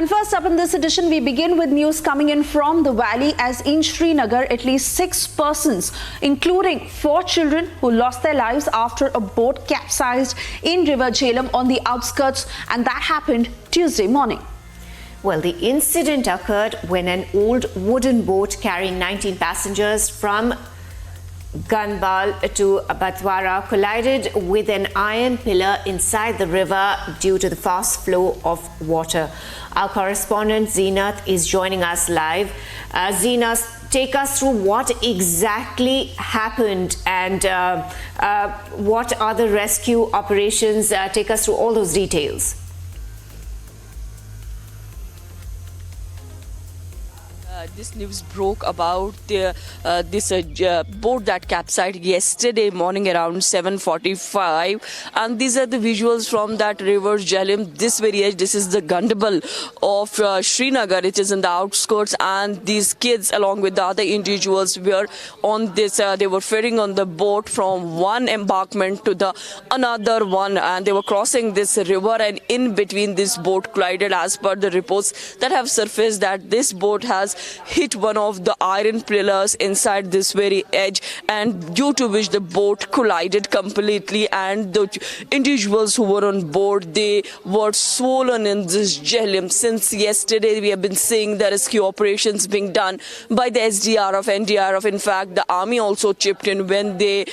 And first up in this edition, we begin with news coming in from the valley as in Srinagar, at least 6 persons, including 4 children who lost their lives after a boat capsized in River Jhelum on the outskirts, and that happened Tuesday morning. Well, the incident occurred when an old wooden boat carrying 19 passengers from Ganbal to Batwara collided with an iron pillar inside the river due to the fast flow of water. Our correspondent Zeenath is joining us live. Zeenath, take us through what exactly happened and what are the rescue operations. Take us through all those details. This news broke about this boat that capsized yesterday morning around 7:45, and these are the visuals from that river Jhelum. This very edge, this is the Gandabal of Srinagar. It is in the outskirts, and these kids along with the other individuals were on this. They were ferrying on the boat from one embankment to the another one, and they were crossing this river, and in between this boat collided. As per the reports that have surfaced, that this boat has hit one of the iron pillars inside this very edge, and due to which the boat collided completely, and the individuals who were on board, they were swollen in this Jhelum. Since yesterday we have been seeing the rescue operations being done by the SDRF, NDRF. In fact, the army also chipped in when they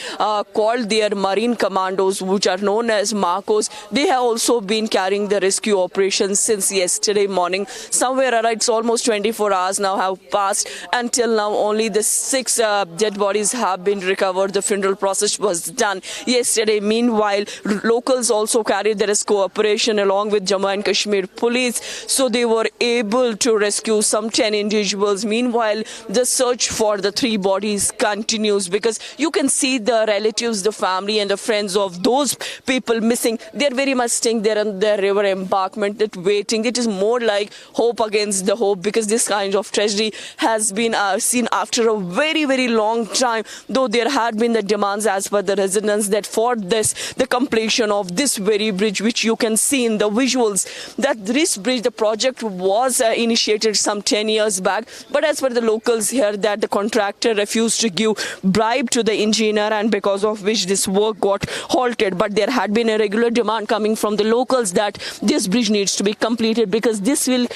called their marine commandos, which are known as Marcos. They have also been carrying the rescue operations since yesterday morning. Somewhere around, it's almost 24 hours now have passed. Until now, only the 6 dead bodies have been recovered. The funeral process was done yesterday. Meanwhile, locals also carried the rescue operation along with Jammu and Kashmir police, so they were able to rescue some 10 individuals. Meanwhile, the search for the 3 bodies continues, because you can see the relatives, the family and the friends of those people missing. They're very much staying there on the river embankment, that waiting. It is more like hope against the hope, because this kind of tragedy has been seen after a very, very long time, though there had been the demands as per the residents that for this, the completion of this very bridge, which you can see in the visuals, that this bridge, the project was initiated some 10 years back, but as per the locals here, that the contractor refused to give bribe to the engineer, and because of which this work got halted. But there had been a regular demand coming from the locals that this bridge needs to be completed, because this will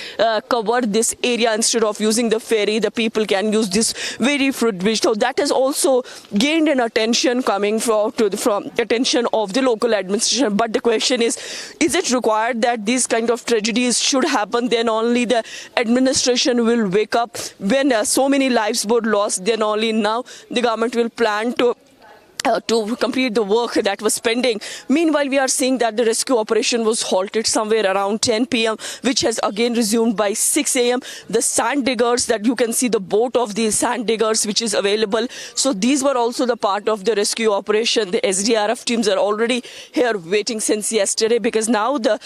cover this area. Instead of using the ferry, the people can use this very fruit bridge. So that has also gained an attention coming from attention of the local administration. But the question is it required that these kind of tragedies should happen? Then only the administration will wake up. When so many lives were lost, then only now the government will plan to complete the work that was pending. Meanwhile, we are seeing that the rescue operation was halted somewhere around 10 p.m., which has again resumed by 6 a.m. The sand diggers, that you can see the boat of these sand diggers which is available. So these were also the part of the rescue operation. The SDRF teams are already here waiting since yesterday, because now the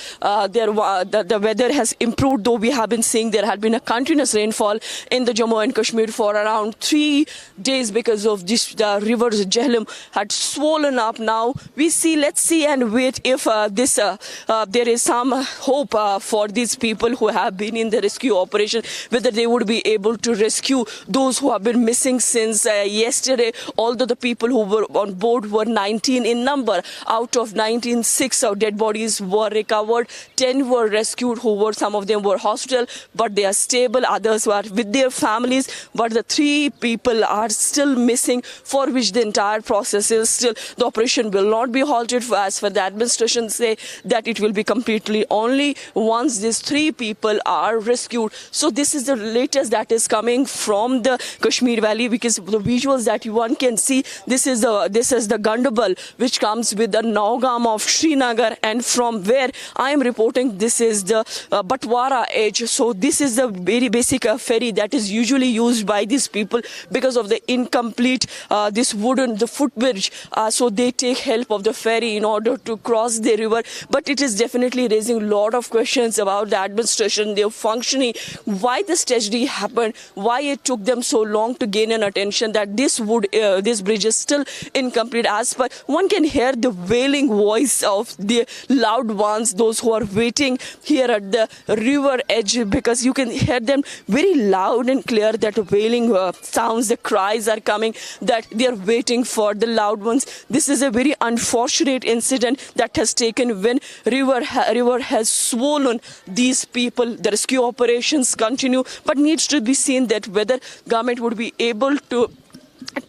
weather has improved, though we have been seeing there had been a continuous rainfall in the Jammu and Kashmir for around 3 days because of this. The river Jhelum had swollen up. Now let's see and wait if there is some hope for these people who have been in the rescue operation, whether they would be able to rescue those who have been missing since yesterday. Although the people who were on board were 19 in number, out of 19, 6 dead bodies were recovered, 10 were rescued, some of them were hospital, but they are stable. Others were with their families, but the 3 people are still missing, for which the entire process is still, the operation will not be halted. As for the administration, say that it will be completely only once these 3 people are rescued. So this is the latest that is coming from the Kashmir Valley, because the visuals that one can see, this is the Gandabal, which comes with the Naugam of Srinagar, and from where I am reporting, this is the Batwara edge. So this is the very basic ferry that is usually used by these people, because of the incomplete the footbridge bridge, so they take help of the ferry in order to cross the river. But it is definitely raising a lot of questions about the administration, their functioning, why this tragedy happened, why it took them so long to gain an attention that this bridge is still incomplete. As per one can hear the wailing voice of the loved ones, those who are waiting here at the river edge, because you can hear them very loud and clear, that wailing sounds, the cries are coming, that they are waiting for the loved ones. This is a very unfortunate incident that has taken when river has swollen these people. The rescue operations continue, but needs to be seen that whether government would be able to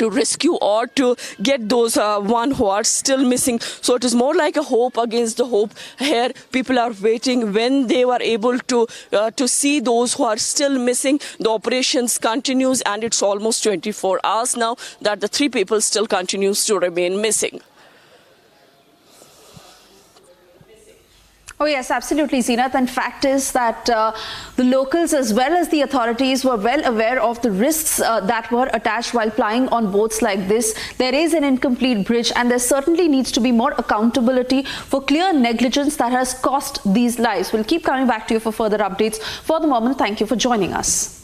rescue or to get those one who are still missing. So it is more like a hope against the hope. Here people are waiting. When they were able to see those who are still missing, the operations continues, and it's almost 24 hours now that the 3 people still continues to remain missing. Oh yes, absolutely, Zeenat. And fact is that the locals as well as the authorities were well aware of the risks that were attached while plying on boats like this. There is an incomplete bridge, and there certainly needs to be more accountability for clear negligence that has cost these lives. We'll keep coming back to you for further updates. For the moment, thank you for joining us.